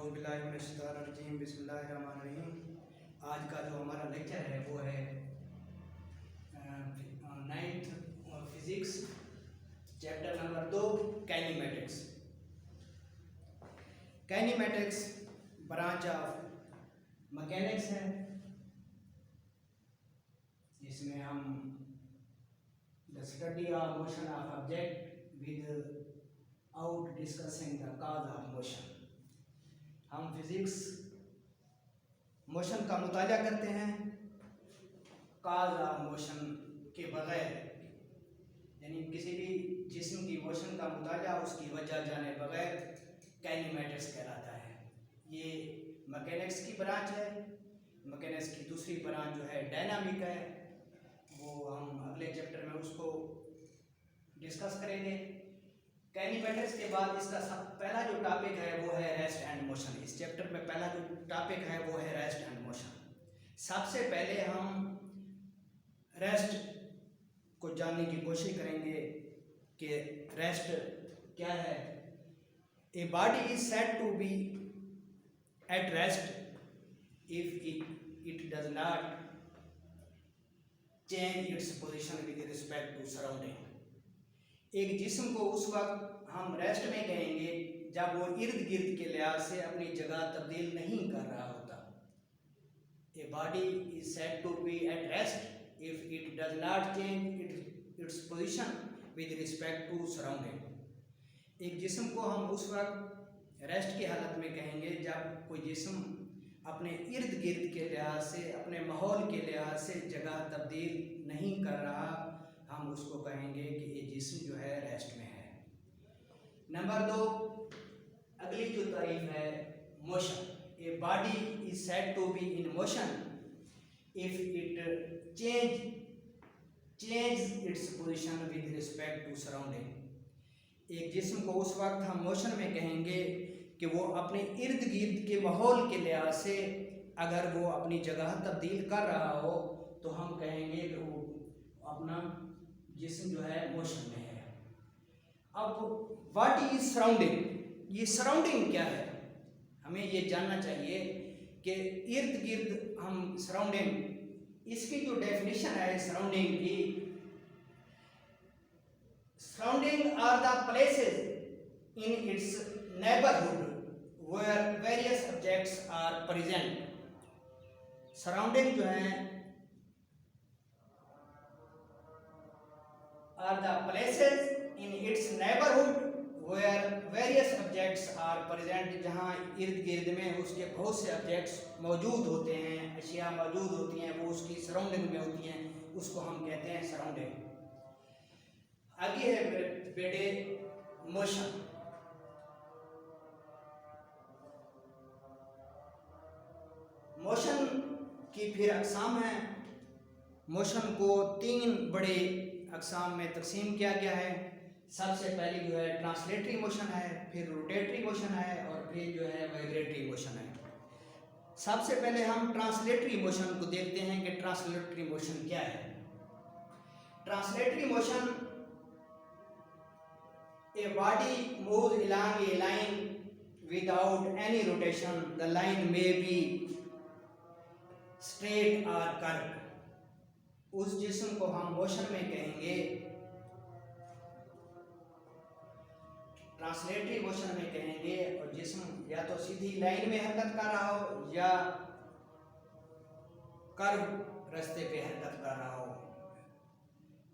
औज़ुबिल्लाहिमिनश्शैतानिर्रजीम बिस्मिल्लाहिर्रहमानिर्रहीम। आज का जो हमारा लेक्चर है वो है ninth physics chapter number 2 kinematics. Kinematics branch of mechanics है, जिसमें हम the study of motion of object with out discussing the cause of motion. हम फिजिक्स मोशन का मुताला करते हैं कॉज ऑफ मोशन के बगैर, यानी किसी भी जिस्म की मोशन का मुताला उसकी वजह जाने बगैर काइनेमेटिक्स कहलाता है। ये मैकेनिक्स की ब्रांच है। मैकेनिक्स की दूसरी ब्रांच जो है डायनामिक है, वो हम अगले चैप्टर में उसको डिस्कस करेंगे। काइनेमेटिक्स के बाद इसका पहला जो टॉपिक है वो है रेस्ट एंड मोशन। इस चैप्टर में पहला जो टॉपिक है वो है रेस्ट एंड मोशन। सबसे पहले हम रेस्ट को जानने की कोशिश करेंगे कि रेस्ट क्या है। A body is said to be at rest if it does not change its position with respect to surrounding. एक जिस्म को उस वक्त हम रेस्ट में कहेंगे जब वो इर्द गिर्द के लिहाज से अपनी जगह तब्दील नहीं कर रहा होता। A body is said to be at rest if it does not change its position with respect to surrounding. एक जिस्म को हम उस वक्त रेस्ट की हालत में कहेंगे जब कोई जिस्म अपने इर्द गिर्द के लिहाज से, अपने माहौल के लिहाज से जगह तब्दील नहीं कर रहा, हम उसको कहेंगे कि ये जिस्म जो है रेस्ट में है। नंबर 2, अगली जो तारीफ है motion. A body is said to be in motion if it change its position with respect to surrounding. एक जिस्म को उस वक्त हम मोशन में कहेंगे कि वो अपने इर्द गिर्द के माहौल के लिहाज से अगर वो अपनी जगह तब्दील कर रहा हो तो हम कहेंगे कि वो अपना जिस्म जो है मोशन में है। अब व्हाट इज सराउंडिंग, ये सराउंडिंग क्या है, हमें ये जानना चाहिए कि इर्द गिर्द हम सराउंडिंग, इसकी जो डेफिनेशन है सराउंडिंग की, surrounding are the places in its neighbourhood where various objects are present. Surrounding जो है are the places in its neighborhood where various objects are present, जहाँ इर्द गिर्द में उसके बहुत से ऑब्जेक्ट्स मौजूद होते हैं, अशिया मौजूद होती हैं, वो उसकी सराउंडिंग में होती हैं, उसको हम कहते हैं सराउंडिंग। आगे है मेरे बेटे मोशन। मोशन की फिर अक़साम है। मोशन को 3 बड़े अक़साम में तकसीम किया गया है। सबसे पहली जो है ट्रांसलेटरी मोशन है, फिर रोटेटरी मोशन है और फिर जो है वाइब्रेटरी मोशन है। सबसे पहले हम ट्रांसलेटरी मोशन को देखते हैं कि ट्रांसलेटरी मोशन क्या है। Translatory motion, a body moves along A line without any rotation, the line may be straight और कर्व। उस जिस्म को हम मोशन में कहेंगे, ट्रांसलेटरी मोशन में कहेंगे, और जिस्म या तो सीधी लाइन में हरकत कर रहा हो या कर्व रास्ते पे हरकत कर रहा हो।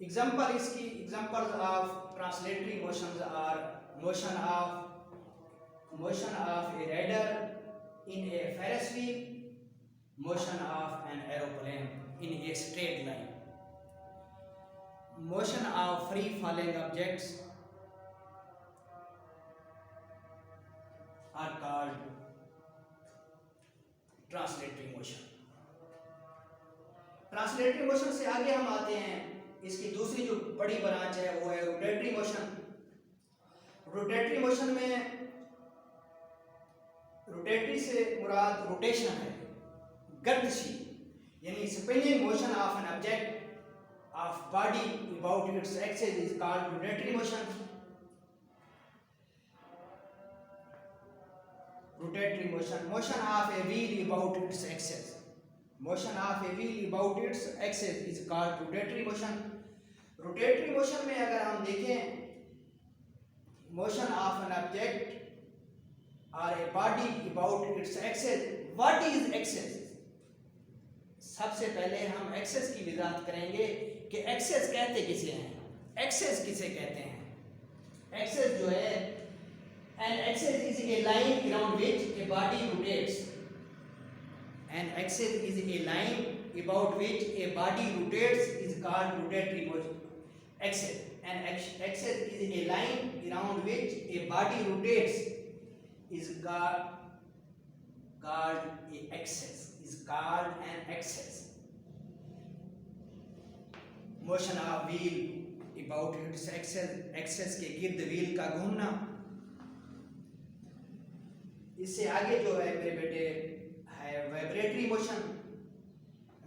एग्जांपल, इसकी examples of translatory motions are motion of a rider in a Ferris wheel, motion of an aeroplane in a straight line, motion of free falling objects are called translatory motion। Translatory motion से आगे हम आते हैं, इसकी दूसरी जो बड़ी branch है वो है रोटेटरी मोशन। रोटेटरी मोशन में रोटेटरी से मुराद रोटेशन है, गर्दशी, यानी spinning motion of an object of body about its axis is called rotatory motion। rotatory motion, motion of a wheel about its axis. Motion of a wheel about its axis is called rotatory motion. Rotatory motion में अगर हम देखें motion of an object or a body about its axis, what is axis? सबसे पहले हम access की वजाहत करेंगे कि एक्सेस कहते किसे हैं, एक्सेस किसे कहते हैं। एक्सेस जो है, an axis is a line around which a body rotates. An axis is a line about which a body rotates is called rotatory motion. Axis. An axis is a line around which a body rotates is called a axis. Is called an axis. Motion of wheel about its axis. Axis के गिर्द wheel का घूमना। इससे आगे जो है मेरे बेटे है vibratory motion.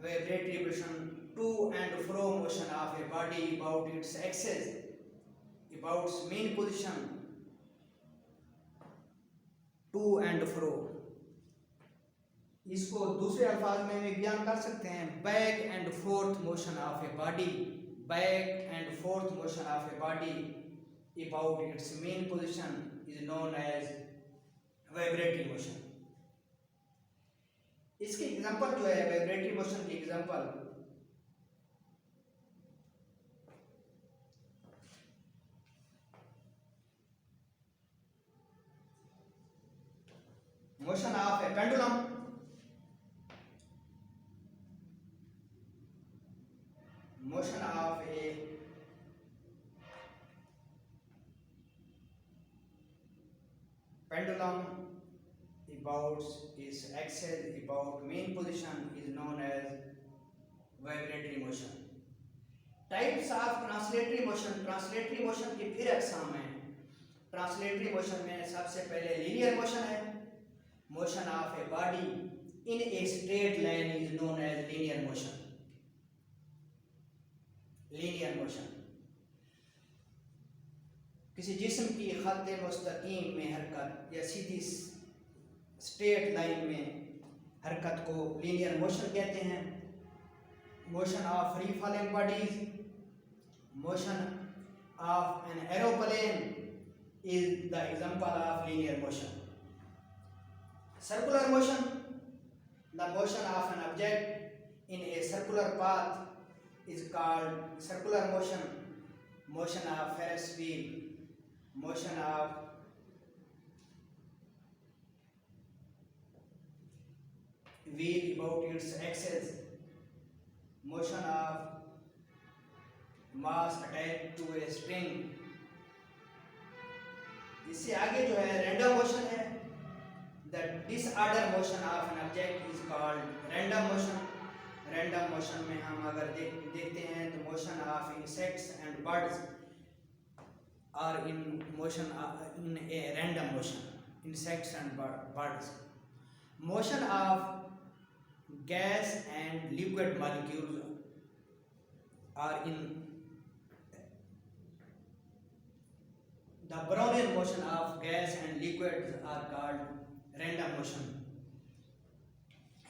Vibratory motion to and fro motion of a body about its axis, about its main position, to and fro। इसको दूसरे अल्फाज में भी बयान कर सकते हैं, back and forth motion of a body, back and forth motion of a body about its mean position is known as vibratory motion. इसकी एग्जांपल जो है वाइब्रेटरी मोशन की example motion of a pendulum, motion of a pendulum about its axis about main position is known as vibratory motion. Types of translatory motion, translatory motion की फिर अक़साम हैं। translatory motion में सबसे पहले linear motion है। motion of a body in a straight line is known as linear motion. linear motion किसी जिस्म की खत्ते मुस्तकीम में हरकत या सीधी स्ट्रेट लाइन में हरकत को linear motion कहते हैं। motion of free falling bodies, motion of an aeroplane is the example of linear motion. Circular motion, the motion of an object in a circular path is called circular motion. Motion of Ferris wheel, motion of wheel about its axis, motion of mass attached to a string। इससे आगे जो है random motion है। The disorder motion of an object is called random motion. Random motion में हम अगर देखते हैं तो motion of insects and birds are in motion in a random motion. Insects and birds. Motion of gas and liquid molecules are in the Brownian motion of gas and liquids are called random motion।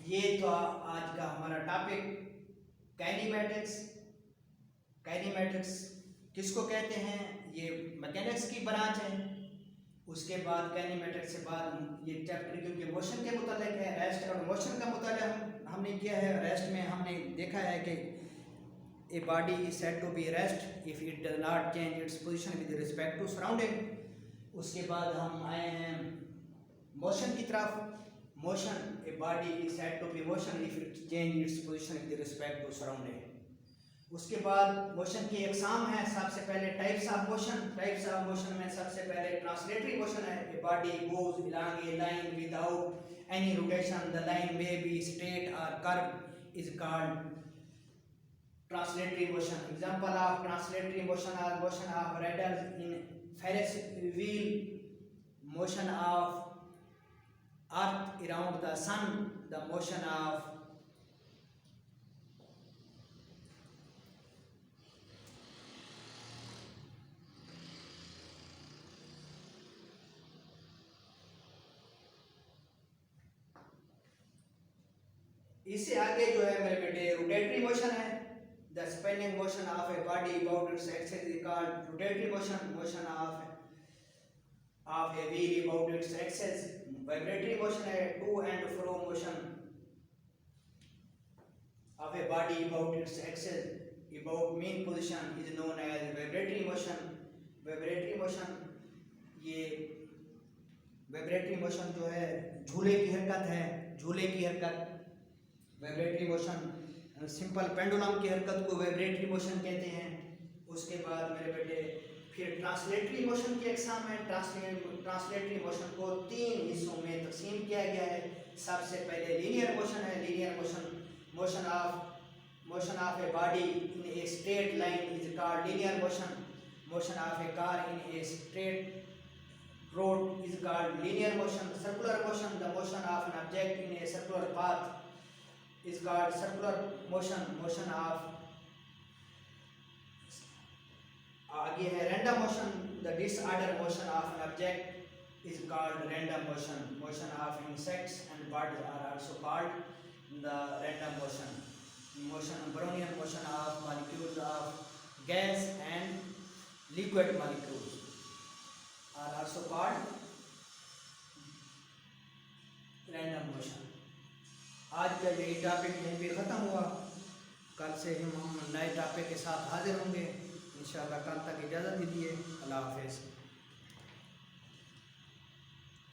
ये तो आज का हमारा topic kinematics. Kinematics किसको कहते हैं? ये mechanics की ब्रांच है। उसके बाद काइनेमैटिक्स से बाद ये चैप्टर क्योंकि मोशन के मुतालिक है, रेस्ट और मोशन का मुतालिक हमने किया है। रेस्ट में हमने देखा है कि a body is said to be rest if it does not change its position with respect to surrounding। उसके बाद हम आए हैं मोशन की तरफ। Motion, a body is said to be motion if it change its position with respect to surrounding। उसके बाद motion की अक़साम है। सबसे पहले types of motion. Types of motion में सबसे पहले ट्रांसलेटरी मोशन है। a body goes along a line without any rotation, the line may be straight or curved is called translatory motion। Example of translatory motion are motion of radials in Ferris wheel, motion of earth around the sun, the motion of इससे आगे जो है मेरे बेटे rotatory motion है। The spinning motion of a body about its axis is called rotatory motion. Motion of a wheel about its axis vibratory motion है। To and fro motion of a body about its axis about mean position is known as vibratory motion। vibratory motion, ये vibratory motion जो है झूले की हरकत है, झूले की हरकत vibratory motion। सिंपल पेंडुलम की हरकत को vibratory motion कहते हैं। उसके बाद मेरे बेटे फिर ट्रांसलेटरी मोशन की एग्जाम है। ट्रांसलेटरी मोशन को 3 हिस्सों में तकसीम किया गया है। सबसे पहले लीनियर मोशन है। Linear motion motion of a body in a straight line is called linear motion। motion of a car in a straight road is called linear motion। circular motion, the motion of an object in a circular path is called circular motion। motion of आगे है random motion, the disorder motion of an object is called random motion। motion of insects and birds are also called the random motion। Brownian motion of molecules of gas and liquid molecules are also called random motion। आज का यही topic यहीं पे ख़त्म हुआ। कल से हम नए टॉपिक के साथ हाजिर होंगे इंशाअल्लाह। कल तक इजाज़त दीजिए। अल्लाह हाफ़िज़।